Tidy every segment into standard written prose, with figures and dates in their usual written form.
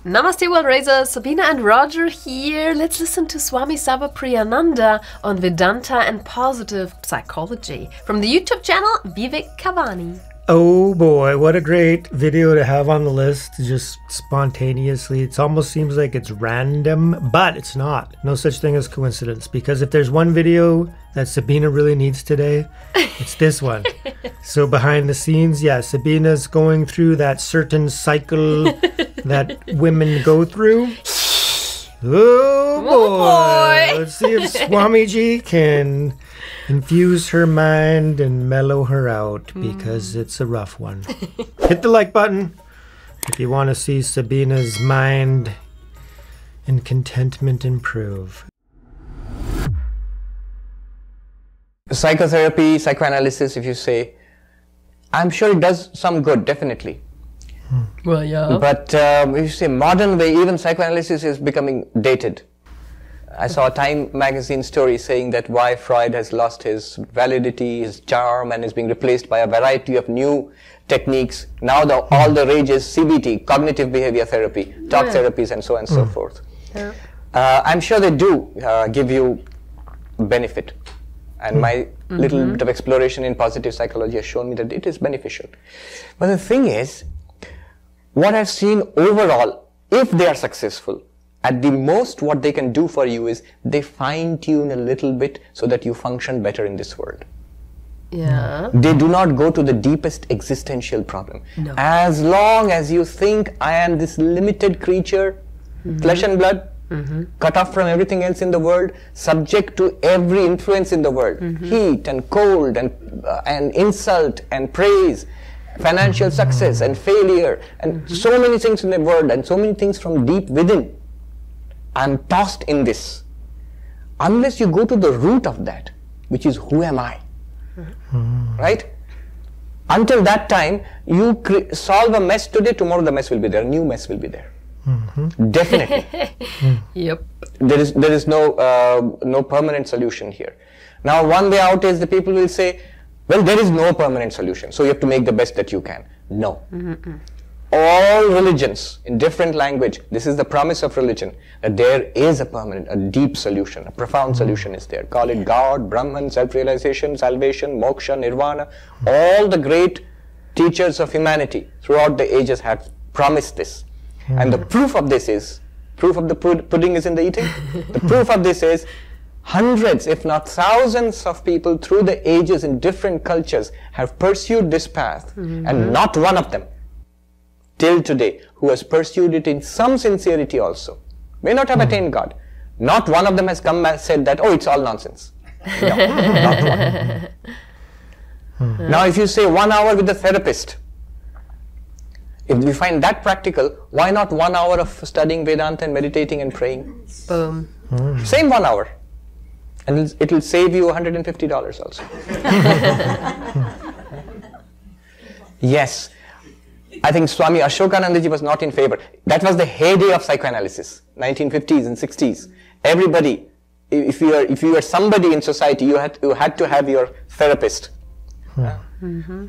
Namaste World Raisers, Sabina and Roger here. Let's listen to Swami Sarvapriyananda on Vedanta and Positive Psychology from the YouTube channel Vivek Kavani. Oh boy, what a great video to have on the list, just spontaneously. It almost seems like it's random, but it's not. No such thing as coincidence, because if there's one video that Sabina really needs today, it's this one. So behind the scenes, yeah, Sabina's going through that certain cycle that women go through. Oh boy! Let's see if Swamiji can infuse her mind and mellow her out, because it's a rough one. Hit the like button if you want to see Sabina's mind and contentment improve. Psychotherapy, psychoanalysis, if you say, I'm sure it does some good, definitely. Well, yeah. But if you say modern way, even psychoanalysis is becoming dated. I saw a Time magazine story saying that why Freud has lost his validity, his charm, and is being replaced by a variety of new techniques. Now all the rage is CBT, cognitive behavior therapy, talk therapies, and so on and so forth. Yeah. I'm sure they do give you benefit. And my little bit of exploration in positive psychology has shown me that it is beneficial. But the thing is, what I've seen overall, if they are successful, at the most what they can do for you is they fine-tune a little bit so that you function better in this world. Yeah. They do not go to the deepest existential problem. No. As long as you think I am this limited creature, flesh and blood, cut off from everything else in the world, subject to every influence in the world, heat and cold and insult and praise, financial success and failure, and so many things in the world, and so many things from deep within. I'm tossed in this. Unless you go to the root of that, which is who am I? Right? Until that time, you solve a mess today, tomorrow the mess will be there, a new mess will be there. Definitely. Yep. There is no permanent solution here. Now, one way out is the people will say, well, there is no permanent solution, so you have to make the best that you can. No. All religions in different language, this is the promise of religion, that there is a permanent, a deep solution, a profound solution is there. Call it God, Brahman, self-realization, salvation, moksha, nirvana. All the great teachers of humanity throughout the ages have promised this. And the proof of this is, proof of the pudding is in the eating. The proof of this is hundreds, if not thousands of people through the ages in different cultures have pursued this path, and not one of them till today who has pursued it in some sincerity also, may not have attained God. Not one of them has come and said that, oh, it's all nonsense. No, not one. Now, if you say 1 hour with the therapist, if we find that practical, why not 1 hour of studying Vedanta and meditating and praying? Boom. Same 1 hour. And it will save you $150 also. Yes. I think Swami Ashokanandaji was not in favor. That was the heyday of psychoanalysis, 1950s and 60s. Everybody, if you were somebody in society, you had to have your therapist.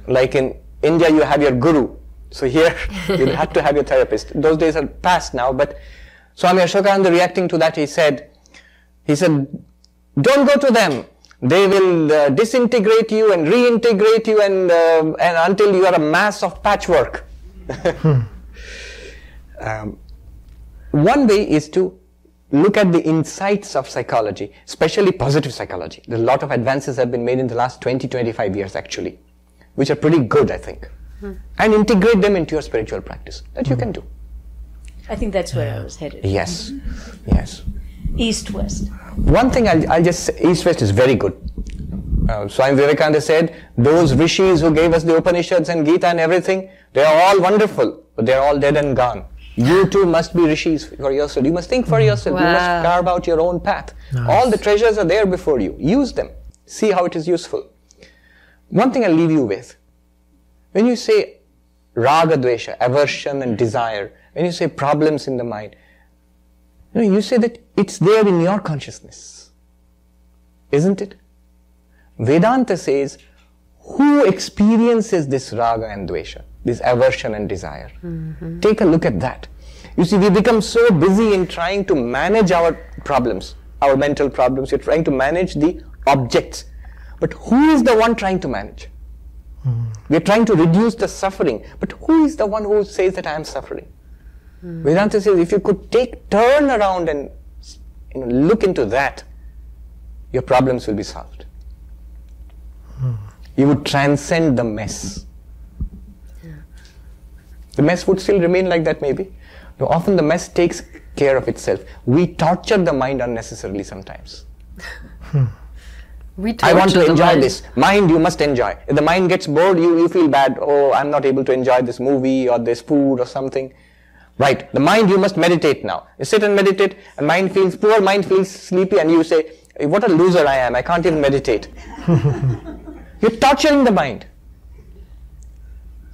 Like in India, you have your guru. So here, you had to have your therapist. Those days are past now, but Swami Ashokananda, reacting to that, he said, don't go to them. They will disintegrate you and reintegrate you and until you are a mass of patchwork. One way is to look at the insights of psychology, especially positive psychology. There's a lot of advances have been made in the last 20-25 years actually, which are pretty good, I think. And integrate them into your spiritual practice. That you can do. I think that's where I was headed. Yes. Yes. East-West. One thing I'll just say, East-West is very good. Swami Vivekananda said, those rishis who gave us the Upanishads and Gita and everything, they are all wonderful, but they are all dead and gone. You too must be rishis for yourself. You must think for yourself. You must carve out your own path. Nice. All the treasures are there before you. Use them. See how it is useful. One thing I'll leave you with. When you say raga, dvesha, aversion and desire, when you say problems in the mind, you say that it's there in your consciousness. Isn't it? Vedanta says, who experiences this raga and dvesha, this aversion and desire? Take a look at that. You see, we become so busy in trying to manage our problems, our mental problems. You're trying to manage the objects. But who is the one trying to manage? We're trying to reduce the suffering. But who is the one who says that I am suffering? Vedanta says if you could turn around and look into that, your problems will be solved. You would transcend the mess. The mess would still remain like that maybe. No, often the mess takes care of itself. We torture the mind unnecessarily sometimes. I want to enjoy this. Mind, you must enjoy. If the mind gets bored, you feel bad. Oh, I'm not able to enjoy this movie or this food or something. Right. The mind, you must meditate now. You sit and meditate and poor mind feels sleepy and you say, what a loser I am. I can't even meditate. You're torturing the mind.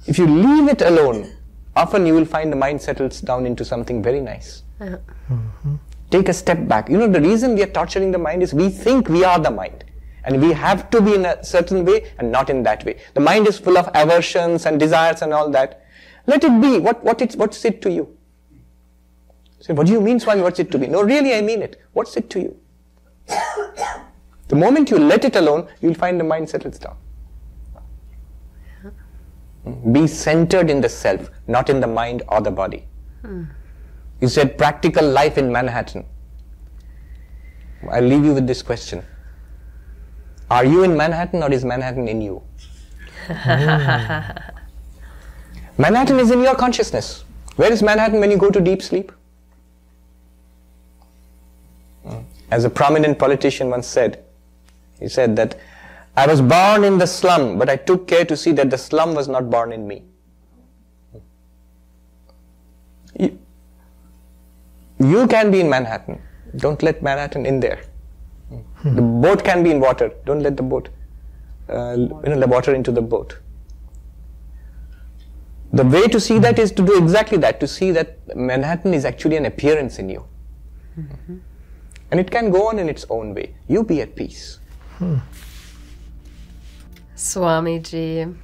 If you leave it alone, often you will find the mind settles down into something very nice. Take a step back. The reason we are torturing the mind is we think we are the mind. And we have to be in a certain way and not in that way. The mind is full of aversions and desires and all that. Let it be. What's it to you? Say, what do you mean, Swami, what's it to be? No, really, I mean it. What's it to you? The moment you let it alone, you'll find the mind settles down. Be centered in the self, not in the mind or the body. You said practical life in Manhattan. I'll leave you with this question. Are you in Manhattan or is Manhattan in you? Manhattan is in your consciousness. Where is Manhattan when you go to deep sleep? As a prominent politician once said, he said that I was born in the slum, but I took care to see that the slum was not born in me. You can be in Manhattan. Don't let Manhattan in there. The boat can be in water. Don't let the boat, the water into the boat. The way to see that is to do exactly that, to see that Manhattan is actually an appearance in you. And it can go on in its own way. You be at peace. Swamiji.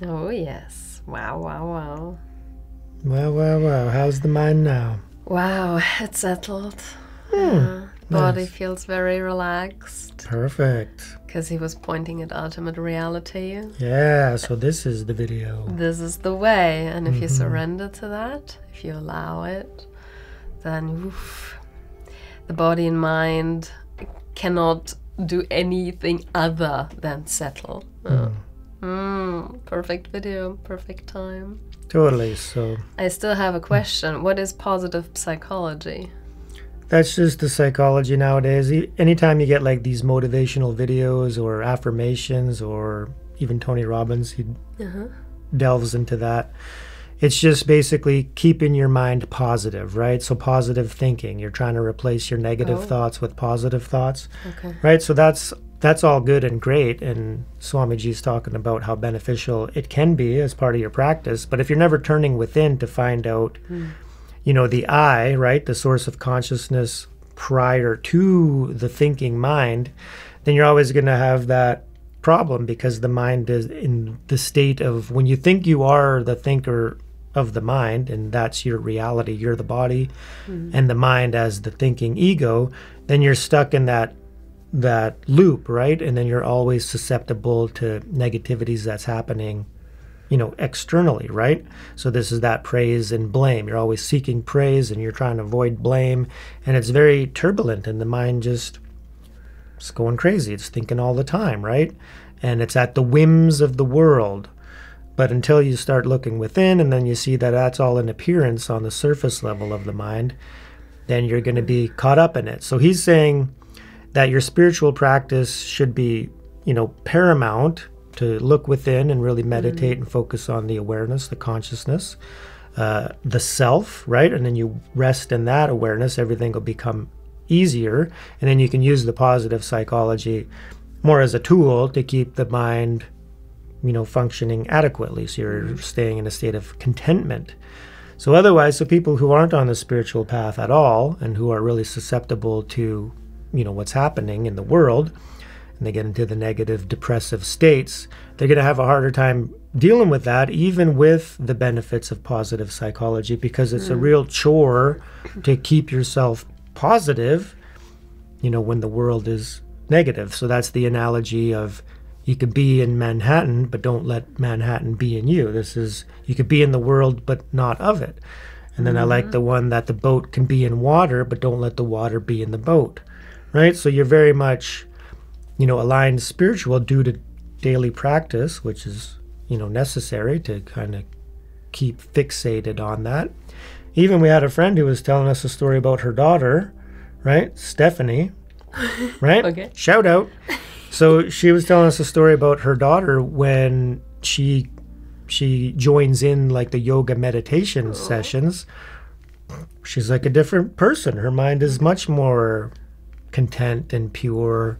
Oh yes. Wow, wow, wow. Wow, wow, wow. How's the mind now? Wow, it's settled. Body feels very relaxed. Perfect. Because he was pointing at ultimate reality. Yeah, so this is the video. This is the way. And if you surrender to that, if you allow it, then the body and mind cannot do anything other than settle. Perfect video, perfect time. Totally. So I still have a question. What is positive psychology? that's just the psychology nowadays. Anytime you get like these motivational videos or affirmations, or even Tony Robbins, he delves into that. It's just basically keeping your mind positive, right? So positive thinking. You're trying to replace your negative thoughts with positive thoughts, right? So that's all good and great. And Swamiji's talking about how beneficial it can be as part of your practice. But if you're never turning within to find out, you know, the I, right, the source of consciousness prior to the thinking mind, then you're always going to have that problem, because the mind is in the state of, when you think you are the thinker of the mind, and that's your reality, you're the body, and the mind as the thinking ego, then you're stuck in that loop, right? And then you're always susceptible to negativities that's happening, you know, externally, right? So this is that praise and blame. You're always seeking praise and you're trying to avoid blame, and it's very turbulent, and the mind it's going crazy. It's thinking all the time, right? And it's at the whims of the world. But until you start looking within, and then you see that that's all an appearance on the surface level of the mind, then you're going to be caught up in it. So he's saying that your spiritual practice should be, you know, paramount, to look within and really meditate and focus on the awareness, the consciousness, the self, right? And then you rest in that awareness, everything will become easier. And then you can use the positive psychology more as a tool to keep the mind, you know, functioning adequately. So you're staying in a state of contentment. So otherwise, so people who aren't on the spiritual path at all, and who are really susceptible to, you know, what's happening in the world, and they get into the negative, depressive states, they're going to have a harder time dealing with that, even with the benefits of positive psychology, because it's a real chore to keep yourself positive, when the world is negative. So that's the analogy of, you could be in Manhattan, but don't let Manhattan be in you. You could be in the world, but not of it. And then I like the one that the boat can be in water, but don't let the water be in the boat, right? So you're very much, aligned spiritual due to daily practice, which is, necessary to kind of keep fixated on that. Even we had a friend who was telling us a story about her daughter, right? Stephanie, right? Okay. Shout out. So she was telling us a story about her daughter when she joins in like the yoga meditation sessions. She's like a different person. Her mind is much more content and pure,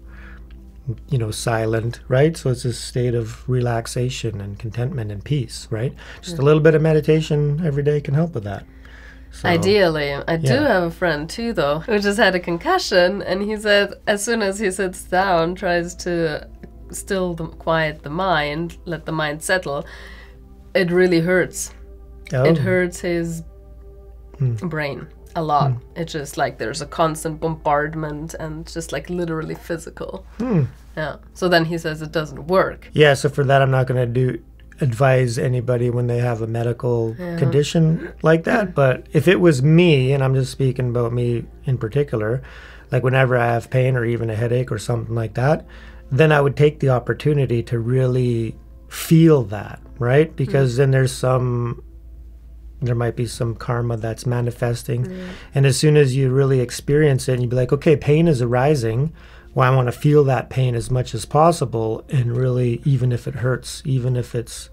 silent, right? So it's a state of relaxation and contentment and peace, right? Just a little bit of meditation every day can help with that. So, Ideally. I do have a friend too, though, who just had a concussion, and he said as soon as he sits down, tries to quiet the mind, let the mind settle, it really hurts. Oh. It hurts his brain a lot. It's just like there's a constant bombardment and just like literally physical. Yeah. So then he says it doesn't work. Yeah, so for that I'm not going to advise anybody when they have a medical condition like that. But if it was me, and I'm just speaking about me in particular, like whenever I have pain or even a headache or something like that, then I would take the opportunity to really feel that, right? Because then there might be some karma that's manifesting. And as soon as you really experience it, and you'd be like, okay, pain is arising. Well, I want to feel that pain as much as possible, and really, even if it hurts, even if it's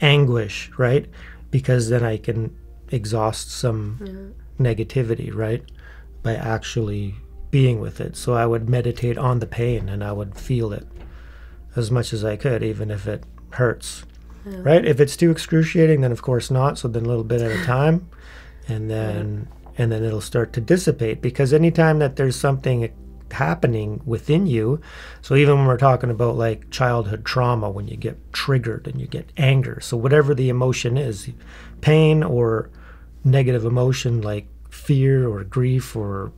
anguish, right? Because then I can exhaust some negativity, right? By actually being with it. So I would meditate on the pain, and I would feel it as much as I could, even if it hurts. Right? If it's too excruciating, then of course not. So then a little bit at a time, and then it'll start to dissipate. Because anytime that there's something happening within you, so even when we're talking about like childhood trauma, when you get triggered and you get anger, so whatever the emotion is, pain or negative emotion like fear or grief or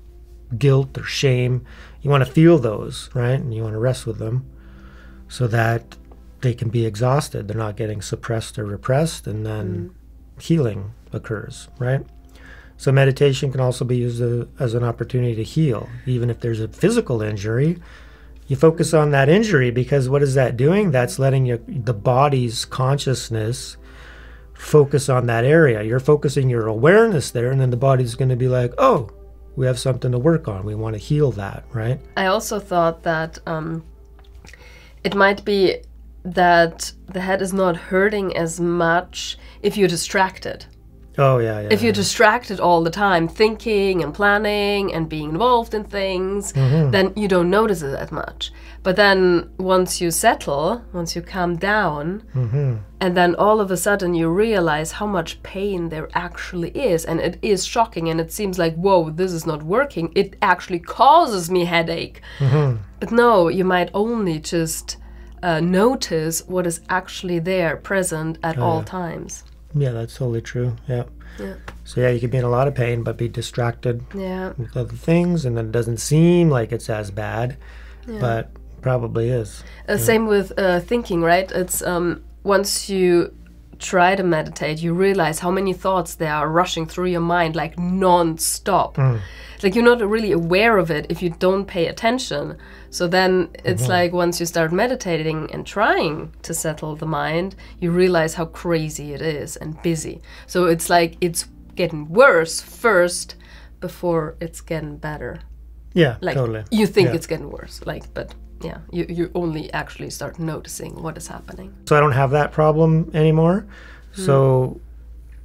guilt or shame, you want to feel those, right? And you want to rest with them so that they can be exhausted. They're not getting suppressed or repressed, and then healing occurs, right? So meditation can also be used as an opportunity to heal. Even if there's a physical injury, you focus on that injury, because what is that doing? That's letting the body's consciousness focus on that area. You're focusing your awareness there, and then the body's going to be like, oh, we have something to work on. We want to heal that, right? I also thought that it might be that the head is not hurting as much if you're distracted. Oh, yeah. If you're distracted all the time, thinking and planning and being involved in things, then you don't notice it as much. But then once you settle, once you calm down, and then all of a sudden you realize how much pain there actually is, and it is shocking, and it seems like, whoa, this is not working. It actually causes me headache. But no, you might only just notice what is actually there, present at all times. Yeah, that's totally true. Yeah. So you could be in a lot of pain, but be distracted with other things, and then it doesn't seem like it's as bad, but probably is. Same with thinking, right? It's once you try to meditate, you realize how many thoughts there are rushing through your mind like non-stop. Like you're not really aware of it if you don't pay attention. So then it's like once you start meditating and trying to settle the mind, you realize how crazy it is and busy. So it's like it's getting worse first before it's getting better. Yeah, like, totally. You think it's getting worse, but yeah, you only actually start noticing what is happening. So I don't have that problem anymore. So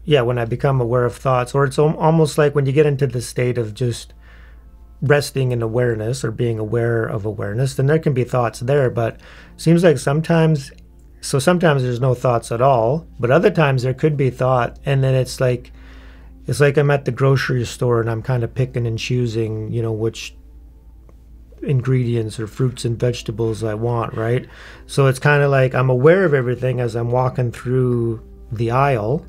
yeah, when I become aware of thoughts, or it's almost like when you get into the state of just resting in awareness or being aware of awareness, then there can be thoughts there, but it seems like sometimes there's no thoughts at all, but other times there could be thought, and then it's like I'm at the grocery store and I'm kind of picking and choosing, which ingredients or fruits and vegetables I want, right? So it's kind of like I'm aware of everything as I'm walking through the aisle,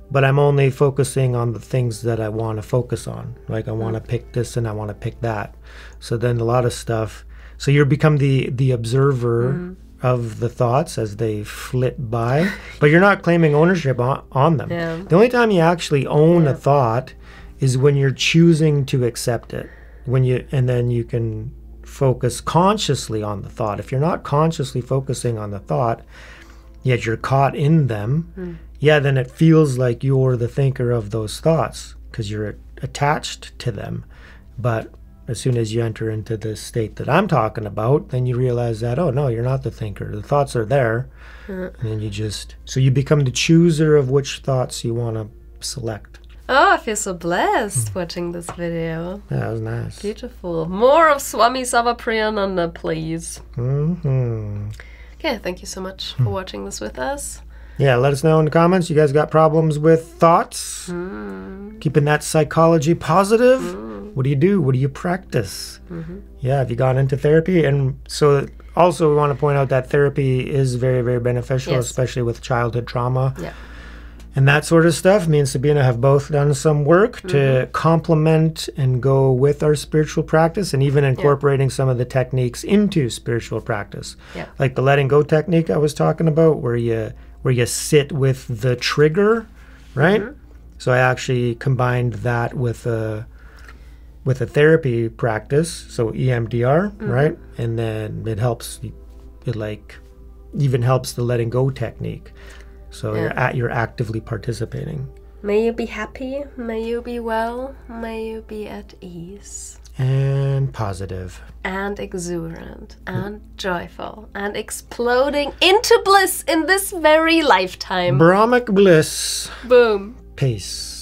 but I'm only focusing on the things that I want to focus on. Like I want to pick this and I want to pick that. So then a lot of stuff, so you become the observer of the thoughts as they flit by, but you're not claiming ownership on them. Yeah. The only time you actually own a thought is when you're choosing to accept it. And then you can focus consciously on the thought. If you're not consciously focusing on the thought, yet you're caught in them, then it feels like you're the thinker of those thoughts because you're attached to them. But as soon as you enter into the state that I'm talking about, then you realize that, oh no, you're not the thinker. The thoughts are there. And then so you become the chooser of which thoughts you want to select. Oh, I feel so blessed watching this video. Yeah, that was nice. Beautiful. More of Swami Sarvapriyananda, please. Okay, thank you so much for watching this with us. Yeah, let us know in the comments. You guys got problems with thoughts? Keeping that psychology positive? What do you do? What do you practice? Yeah, have you gone into therapy? And so also we want to point out that therapy is very, very beneficial, especially with childhood trauma. Yeah. And that sort of stuff. Me and Sabina have both done some work to complement and go with our spiritual practice, and even incorporating some of the techniques into spiritual practice. Yeah. Like the letting go technique I was talking about, where you sit with the trigger, right? So I actually combined that with a therapy practice, so EMDR, right? And then it even helps the letting go technique. So you're actively participating. May you be happy, may you be well, may you be at ease. And positive. And exuberant, and joyful, and exploding into bliss in this very lifetime. Brahmic bliss. Boom. Peace.